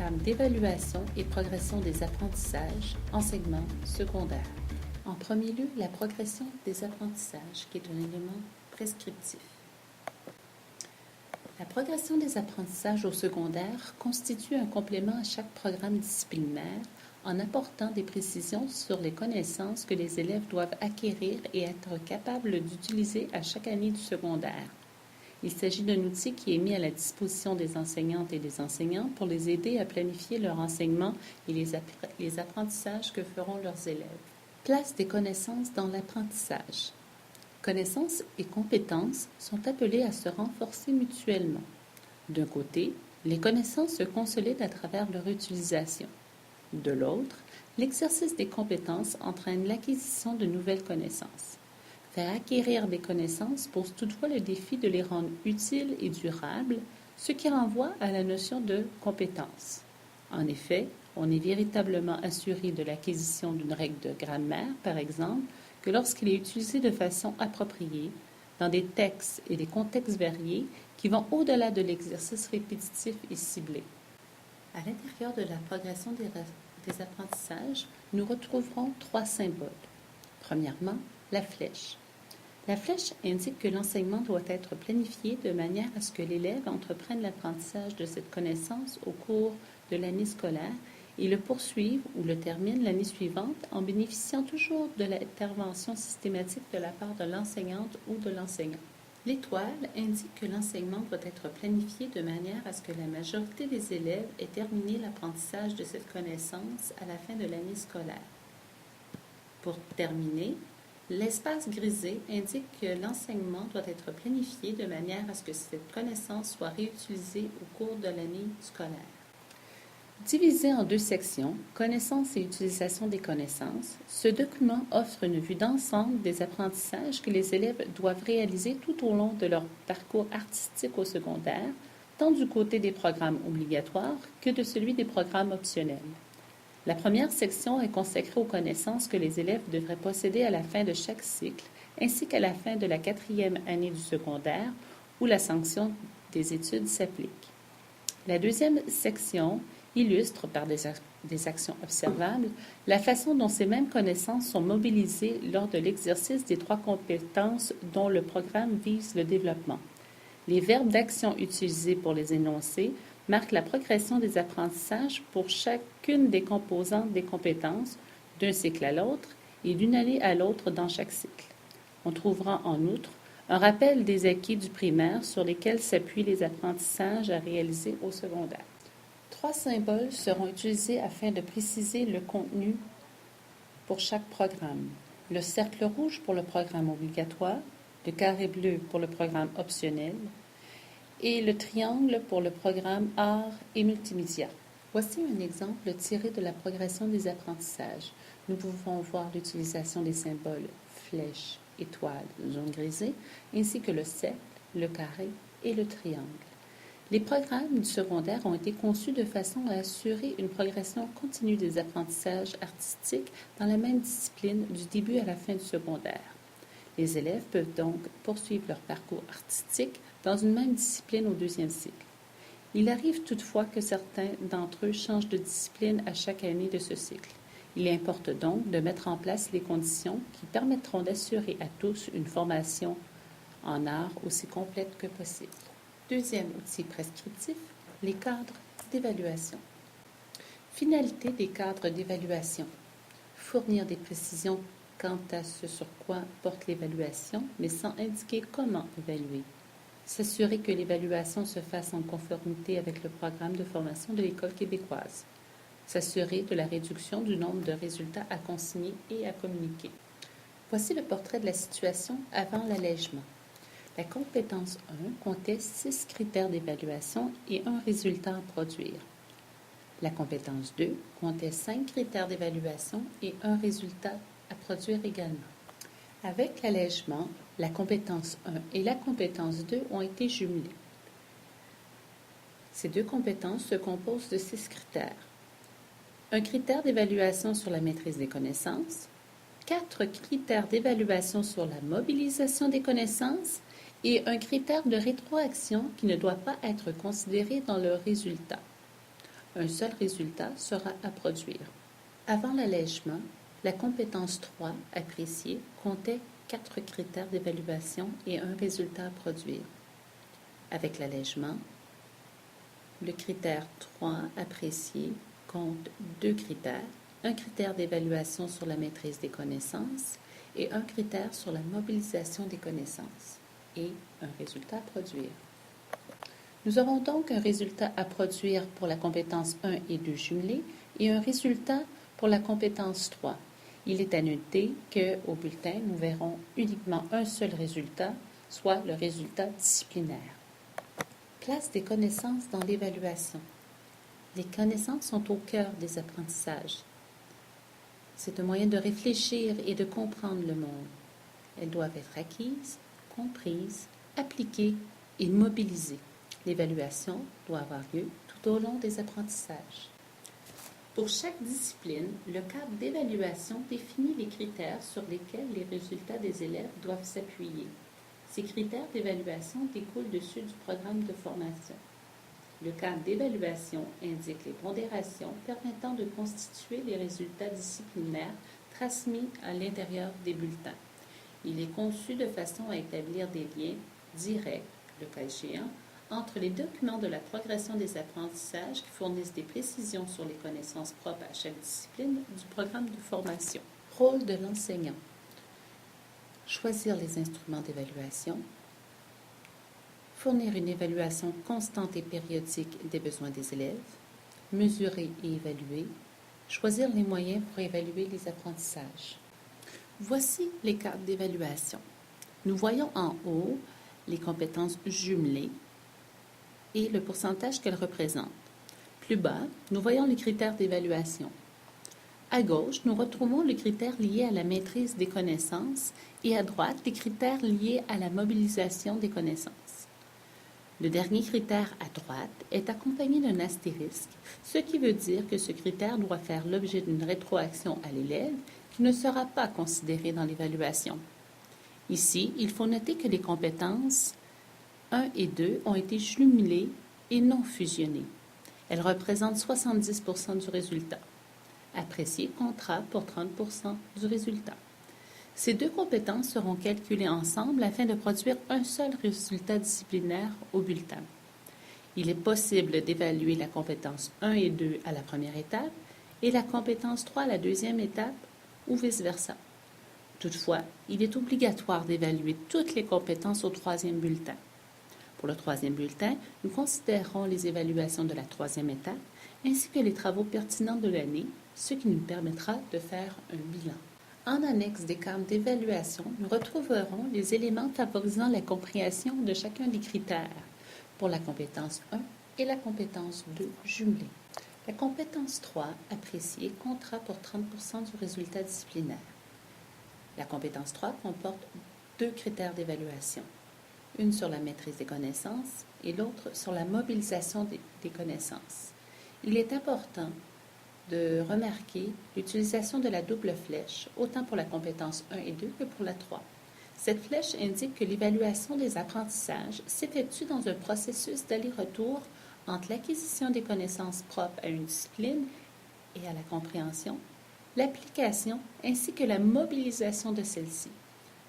cadre d'évaluation et progression des apprentissages, enseignement secondaire. En premier lieu, la progression des apprentissages, qui est un élément prescriptif. La progression des apprentissages au secondaire constitue un complément à chaque programme disciplinaire en apportant des précisions sur les connaissances que les élèves doivent acquérir et être capables d'utiliser à chaque année du secondaire. Il s'agit d'un outil qui est mis à la disposition des enseignantes et des enseignants pour les aider à planifier leur enseignement et les apprentissages que feront leurs élèves. Place des connaissances dans l'apprentissage. Connaissances et compétences sont appelées à se renforcer mutuellement. D'un côté, les connaissances se consolident à travers leur utilisation. De l'autre, l'exercice des compétences entraîne l'acquisition de nouvelles connaissances. Faire acquérir des connaissances pose toutefois le défi de les rendre utiles et durables, ce qui renvoie à la notion de compétence. En effet, on est véritablement assuré de l'acquisition d'une règle de grammaire, par exemple, que lorsqu'il est utilisé de façon appropriée, dans des textes et des contextes variés qui vont au-delà de l'exercice répétitif et ciblé. À l'intérieur de la progression des apprentissages, nous retrouverons 3 symboles. Premièrement, la flèche. La flèche indique que l'enseignement doit être planifié de manière à ce que l'élève entreprenne l'apprentissage de cette connaissance au cours de l'année scolaire et le poursuive ou le termine l'année suivante en bénéficiant toujours de l'intervention systématique de la part de l'enseignante ou de l'enseignant. L'étoile indique que l'enseignement doit être planifié de manière à ce que la majorité des élèves aient terminé l'apprentissage de cette connaissance à la fin de l'année scolaire. Pour terminer, l'espace grisé indique que l'enseignement doit être planifié de manière à ce que cette connaissance soit réutilisée au cours de l'année scolaire. Divisé en 2 sections, connaissances et utilisation des connaissances, ce document offre une vue d'ensemble des apprentissages que les élèves doivent réaliser tout au long de leur parcours artistique au secondaire, tant du côté des programmes obligatoires que de celui des programmes optionnels. La première section est consacrée aux connaissances que les élèves devraient posséder à la fin de chaque cycle, ainsi qu'à la fin de la 4e année du secondaire, où la sanction des études s'applique. La deuxième section illustre, par des actions observables, la façon dont ces mêmes connaissances sont mobilisées lors de l'exercice des 3 compétences dont le programme vise le développement. Les verbes d'action utilisés pour les énoncer marquent la progression des apprentissages pour chacune des composantes des compétences, d'un cycle à l'autre et d'une année à l'autre dans chaque cycle. On trouvera en outre un rappel des acquis du primaire sur lesquels s'appuient les apprentissages à réaliser au secondaire. 3 symboles seront utilisés afin de préciser le contenu pour chaque programme. Le cercle rouge pour le programme obligatoire, le carré bleu pour le programme optionnel et le triangle pour le programme art et multimédia. Voici un exemple tiré de la progression des apprentissages. Nous pouvons voir l'utilisation des symboles flèche, étoile, zone grisée, ainsi que le cercle, le carré et le triangle. Les programmes du secondaire ont été conçus de façon à assurer une progression continue des apprentissages artistiques dans la même discipline du début à la fin du secondaire. Les élèves peuvent donc poursuivre leur parcours artistique dans une même discipline au 2e cycle. Il arrive toutefois que certains d'entre eux changent de discipline à chaque année de ce cycle. Il importe donc de mettre en place les conditions qui permettront d'assurer à tous une formation en art aussi complète que possible. Deuxième outil prescriptif, les cadres d'évaluation. Finalité des cadres d'évaluation. Fournir des précisions quant à ce sur quoi porte l'évaluation, mais sans indiquer comment évaluer. S'assurer que l'évaluation se fasse en conformité avec le programme de formation de l'École québécoise. S'assurer de la réduction du nombre de résultats à consigner et à communiquer. Voici le portrait de la situation avant l'allègement. La compétence 1 comptait 6 critères d'évaluation et un résultat à produire. La compétence 2 comptait 5 critères d'évaluation et un résultat à produire également. Avec l'allègement, la compétence 1 et la compétence 2 ont été jumelées. Ces 2 compétences se composent de 6 critères. Un critère d'évaluation sur la maîtrise des connaissances, 4 critères d'évaluation sur la mobilisation des connaissances et un critère de rétroaction qui ne doit pas être considéré dans le résultat. Un seul résultat sera à produire. Avant l'allègement, la compétence 3, appréciée, comptait 4 critères d'évaluation et un résultat à produire. Avec l'allègement, le critère 3, apprécié, compte 2 critères, un critère d'évaluation sur la maîtrise des connaissances et un critère sur la mobilisation des connaissances et un résultat à produire. Nous avons donc un résultat à produire pour la compétence 1 et 2 jumelée et un résultat pour la compétence 3. Il est à noter qu'au bulletin, nous verrons uniquement un seul résultat, soit le résultat disciplinaire. Place des connaissances dans l'évaluation. Les connaissances sont au cœur des apprentissages. C'est un moyen de réfléchir et de comprendre le monde. Elles doivent être acquises, comprises, appliquées et mobilisées. L'évaluation doit avoir lieu tout au long des apprentissages. Pour chaque discipline, le cadre d'évaluation définit les critères sur lesquels les résultats des élèves doivent s'appuyer. Ces critères d'évaluation découlent de ceux du programme de formation. Le cadre d'évaluation indique les pondérations permettant de constituer les résultats disciplinaires transmis à l'intérieur des bulletins. Il est conçu de façon à établir des liens directs, le cas échéant, entre les documents de la progression des apprentissages qui fournissent des précisions sur les connaissances propres à chaque discipline du programme de formation. Rôle de l'enseignant. Choisir les instruments d'évaluation. Fournir une évaluation constante et périodique des besoins des élèves. Mesurer et évaluer. Choisir les moyens pour évaluer les apprentissages. Voici les cadres d'évaluation. Nous voyons en haut les compétences jumelées et le pourcentage qu'elles représentent. Plus bas, nous voyons les critères d'évaluation. À gauche, nous retrouvons les critères liés à la maîtrise des connaissances et à droite, les critères liés à la mobilisation des connaissances. Le dernier critère à droite est accompagné d'un astérisque, ce qui veut dire que ce critère doit faire l'objet d'une rétroaction à l'élève qui ne sera pas considérée dans l'évaluation. Ici, il faut noter que les compétences 1 et 2 ont été jumelées et non fusionnées. Elles représentent 70% du résultat. Apprécié comptera pour 30% du résultat. Ces deux compétences seront calculées ensemble afin de produire un seul résultat disciplinaire au bulletin. Il est possible d'évaluer la compétence 1 et 2 à la première étape et la compétence 3 à la deuxième étape ou vice-versa. Toutefois, il est obligatoire d'évaluer toutes les compétences au troisième bulletin. Pour le troisième bulletin, nous considérons les évaluations de la troisième étape ainsi que les travaux pertinents de l'année, ce qui nous permettra de faire un bilan. En annexe des cadres d'évaluation, nous retrouverons les éléments favorisant la compréhension de chacun des critères pour la compétence 1 et la compétence 2 jumelées. La compétence 3, appréciée, comptera pour 30% du résultat disciplinaire. La compétence 3 comporte 2 critères d'évaluation, une sur la maîtrise des connaissances et l'autre sur la mobilisation des connaissances. Il est important de remarquer l'utilisation de la double flèche, autant pour la compétence 1 et 2 que pour la 3. Cette flèche indique que l'évaluation des apprentissages s'effectue dans un processus d'aller-retour entre l'acquisition des connaissances propres à une discipline et à la compréhension, l'application ainsi que la mobilisation de celle-ci.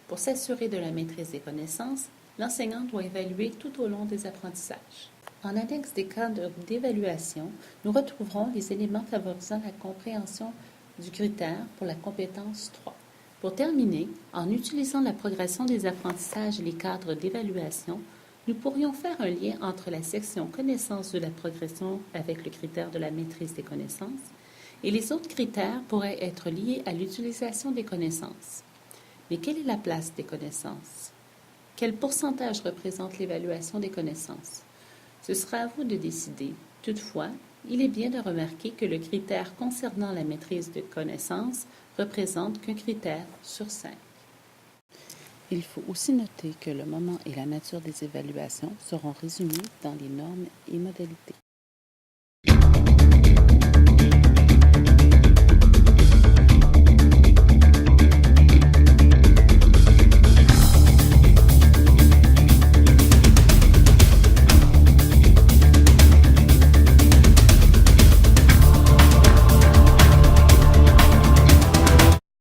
Pour s'assurer de la maîtrise des connaissances, l'enseignant doit évaluer tout au long des apprentissages. En annexe des cadres d'évaluation, nous retrouverons les éléments favorisant la compréhension du critère pour la compétence 3. Pour terminer, en utilisant la progression des apprentissages et les cadres d'évaluation, nous pourrions faire un lien entre la section connaissances de la progression avec le critère de la maîtrise des connaissances et les autres critères pourraient être liés à l'utilisation des connaissances. Mais quelle est la place des connaissances? Quel pourcentage représente l'évaluation des connaissances? Ce sera à vous de décider. Toutefois, il est bien de remarquer que le critère concernant la maîtrise de connaissances représente qu'un critère sur 5. Il faut aussi noter que le moment et la nature des évaluations seront résumés dans les normes et modalités.